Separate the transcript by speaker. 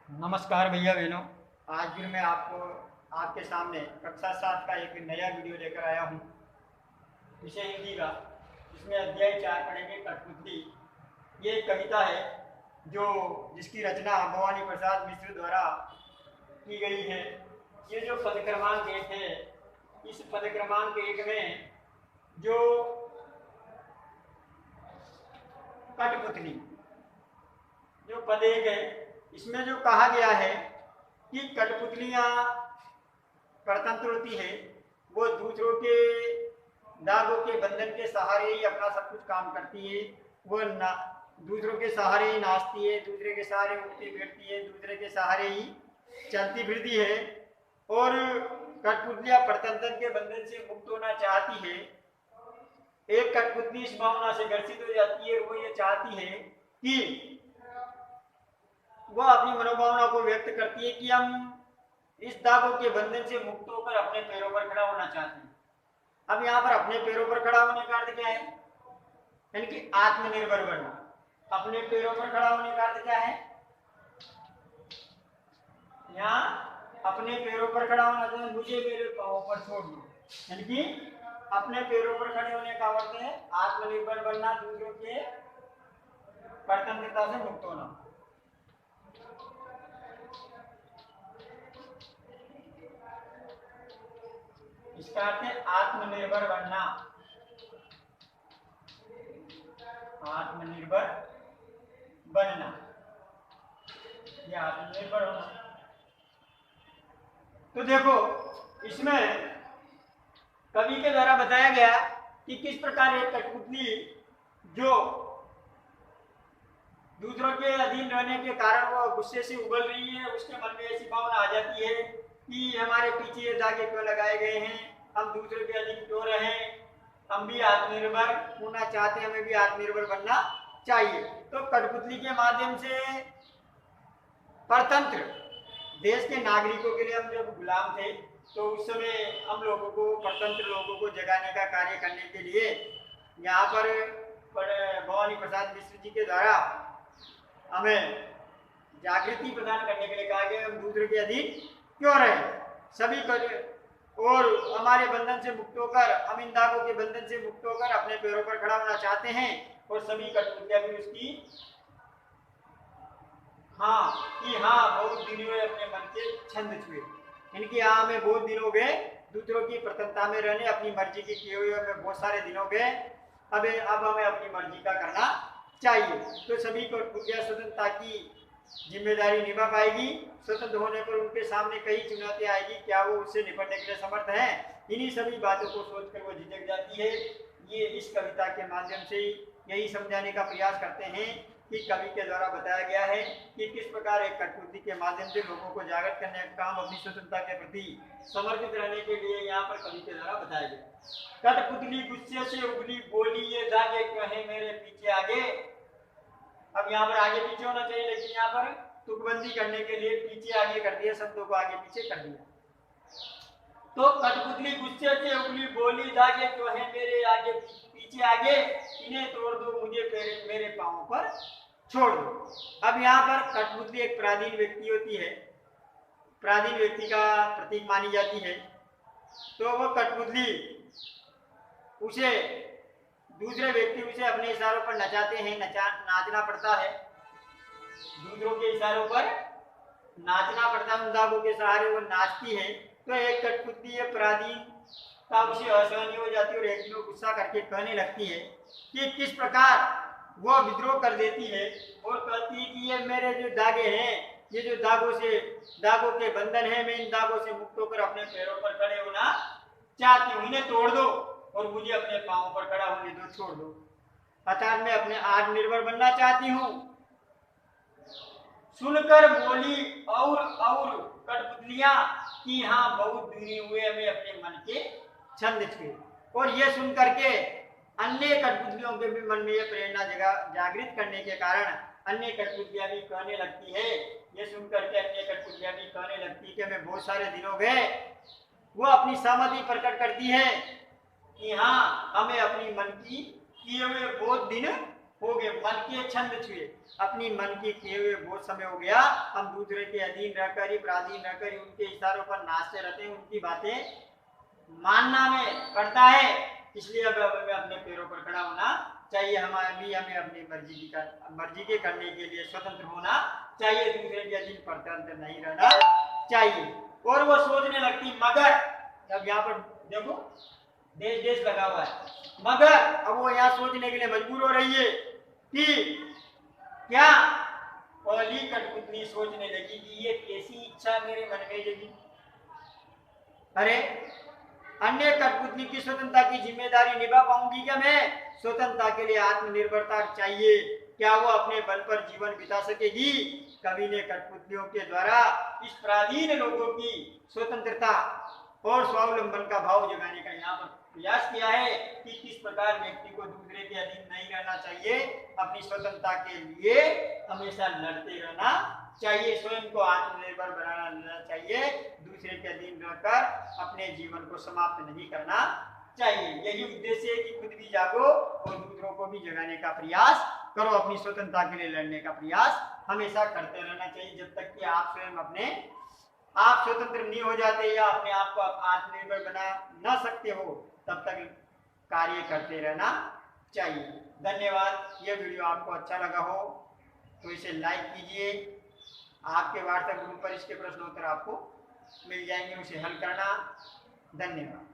Speaker 1: नमस्कार भैया बहनों। आज फिर मैं आपको आपके सामने कक्षा 7 का एक नया वीडियो लेकर आया हूँ। विषय हिंदी का, इसमें अध्याय 4 पढ़ेंगे कठपुतली। ये एक कविता है जो जिसकी रचना भवानी प्रसाद मिश्र द्वारा की गई है। ये जो पद क्रमांक 1 है, इस पद क्रमांक 1 में जो कठपुतली जो पद 1 है, इसमें जो कहा गया है कि कठपुतलियाँ परतंत्र होती है, वो दूसरों के दागों के बंधन के सहारे ही अपना सब कुछ काम करती है। वो दूसरों के सहारे ही नाचती है, दूसरे के सहारे उठती बैठती है, दूसरे के सहारे ही चलती फिरती है। और कठपुतलियाँ परतंत्र के बंधन से मुक्त होना चाहती है। एक कठपुतली इस भावना से ग्रसित हो जाती है, वो ये चाहती है कि वह अपनी मनोभावना को व्यक्त करती है कि हम इस दागों के बंधन से मुक्त होकर अपने पैरों पर खड़ा होना चाहते हैं। अब यहाँ पर अपने पैरों पर खड़ा होने का अर्थ क्या है? यानी कि आत्मनिर्भर बनना। अपने पैरों पर खड़ा होने का अर्थ क्या है? यहाँ अपने पैरों पर खड़ा होना चाहिए, मुझे मेरे पांवों पर छोड़ दो। यानी कि अपने पैरों पर खड़े होने का अर्थ है आत्मनिर्भर बनना, दूसरों के परतंत्रता से मुक्त होना। इसका अर्थ है आत्मनिर्भर बनना, आत्मनिर्भर बनना या आत्मनिर्भर होना। तो देखो, इसमें कवि के द्वारा बताया गया कि किस प्रकार एक कठपुतली जो दूसरों के अधीन रहने के कारण वो गुस्से से उबल रही है, उसके मन में ऐसी भावना आ जाती है कि हमारे पीछे ये धागे क्यों लगाए गए हैं, हम दूसरों के अधीन क्यों रहें, हम भी आत्मनिर्भर होना चाहते हैं, हमें भी आत्मनिर्भर बनना चाहिए। तो कठपुतली के माध्यम से परतंत्र देश के नागरिकों के लिए, हम जब गुलाम थे तो उस समय हम लोगों को, परतंत्र लोगों को जगाने का कार्य करने के लिए यहाँ पर भवानी प्रसाद मिश्र जी के द्वारा हमें जागृति प्रदान करने के लिए कहा गया, हम दूसरे के अधीन क्यों रहे, सभी और हमारे बंधन से मुक्त होकर, हम इन दागों के बंधन से मुक्त होकर अपने पैरों पर खड़ा होना चाहते हैं। और सभी कठपुतलियां भी उसकी बहुत दिन हुए अपने मन के छंद छुए, इनकी हमें बहुत दिन हो गए दूसरों की प्रतंत्रता में रहने, अपनी मर्जी की किए हुए हमें बहुत सारे दिन हो गए, अब हमें अपनी मर्जी का करना चाहिए। तो सभी कठपुतलियां स्वतंत्रता की जिम्मेदारी निभा पाएगी। स्वतंत्र होने पर उनके सामने कई चुनौतियां आएगी, क्या वो उससे निपटने के लिए समर्थ हैं? इन्हीं सभी बातों को सोचकर वो झिझक जाती है। ये इस कविता के माध्यम से यही समझाने का प्रयास करते हैं कि कवि के द्वारा बताया गया है कि किस प्रकार एक कठपुतली के माध्यम से लोगों को जागृत करने का काम, अपनी स्वतंत्रता के प्रति समर्पित रहने के लिए यहाँ पर कवि के द्वारा बताया गया। कठपुतली गुस्से से उगली बोली, ये धागे क्यों है मेरे पीछे आगे। अब यहाँ पर आगे पीछे होना चाहिए, लेकिन यहाँ पर तुकबंदी करने के लिए पीछे आगे कर दिया, शब्दों को आगे पीछे कर दिया। तो कठपुतली गुस्से से उगली बोली, धागे क्यों है मेरे आगे पीछे आगे, इन्हें तोड़ दो, मुझे मेरे पांवों पर छोड़ दो। अब यहाँ पर कठपुतली एक पराधीन व्यक्ति होती है, पराधीन व्यक्ति का प्रतीक मानी जाती है। तो वो कठपुतली उसे, दूसरे व्यक्ति उसे अपने इशारों पर नचाते हैं, नाचना पड़ता है, दूसरों के इशारों पर नाचना पड़ता है, उन दागों के सहारे वो नाचती है। तो एक कठपुतली पराधीन का उसे असहनीय हो जाती है और एक दिन गुस्सा करके कहने लगती है कि किस प्रकार वो विद्रोह कर देती है और कहती है कि ये मेरे जो धागे हैं, ये जो दागों के बंधन है, मैं इन दागों से मुक्त होकर अपने पैरों पर खड़े होना चाहती हूँ, इन्हें तोड़ दो और मुझे अपने पांवों पर खड़ा होने दो, छोड़ दो। अर्थात मैं अपने आत्मनिर्भर बनना चाहती हूँ। सुनकर बोली और कठपुतलियां कि हाँ, बहुत दिन हुए हमें अपने मन के छंद छुए। और ये सुन करके अन्य कठपुतलियों के भी मन में ये प्रेरणा जागृत करने के कारण अन्य कठपुतलियां भी कहने लगती है, ये सुन करके अन्य कठपुतलियां भी कहने लगती है कि हमें बहुत सारे दिन हो गए। वो अपनी सहमति प्रकट करती है कि हाँ, हमें अपनी मन की किए हुए बहुत दिन हो गए, मन के छंद छुए, अपनी मन की किए हुए बहुत समय हो गया, हम दूसरे के अधीन रहकर ही पराधीन रहकर ही उनके इशारों पर नाचते रहते हैं, उनकी बातें मानना में पड़ता है। इसलिए अब हमें अपने पैरों पर खड़ा होना चाहिए, हमें अपनी मर्जी के करने के लिए स्वतंत्र होना चाहिए, दूसरे के अधीन परतंत्र नहीं रहना चाहिए। और वो सोचने लगती मगर, अब यहाँ पर देखो देश देश लगा हुआ है, मगर अब वो यहाँ सोचने के लिए मजबूर हो रही है कि क्या पहली कठपुतली सोचने लगी कि ये कैसी इच्छा मेरे मन में जगी, अरे अन्य कठपुतली की स्वतंत्रता की जिम्मेदारी निभा पाऊंगी क्या मैं? स्वतंत्रता के लिए आत्मनिर्भरता चाहिए, क्या वो अपने बल पर जीवन बिता सकेगी? कवि ने कठपुतलियों के द्वारा इस पराधीन लोगों की स्वतंत्रता और स्वावलंबन का भाव जगाने का यहाँ पर प्रयास किया है कि किस प्रकार व्यक्ति को दूसरे के अधीन नहीं रहना चाहिए, अपनी स्वतंत्रता के लिए हमेशा लड़ते रहना चाहिए, स्वयं को आत्मनिर्भर बनाना चाहिए, दूसरे के अधीन रहकर अपने जीवन को समाप्त नहीं करना चाहिए। यही उद्देश्य है कि खुद भी जागो और दूसरों को भी जगाने का प्रयास करो, अपनी स्वतंत्रता के लिए लड़ने का प्रयास हमेशा करते रहना चाहिए, जब तक कि आप स्वयं आप स्वतंत्र नहीं हो जाते या अपने आप को आत्मनिर्भर बना न सकते हो, तब तक कार्य करते रहना चाहिए। धन्यवाद। यह वीडियो आपको अच्छा लगा हो तो इसे लाइक कीजिए, आपके व्हाट्सएप ग्रुप पर इसके प्रश्न उत्तर आपको मिल जाएंगे, उसे हल करना। धन्यवाद।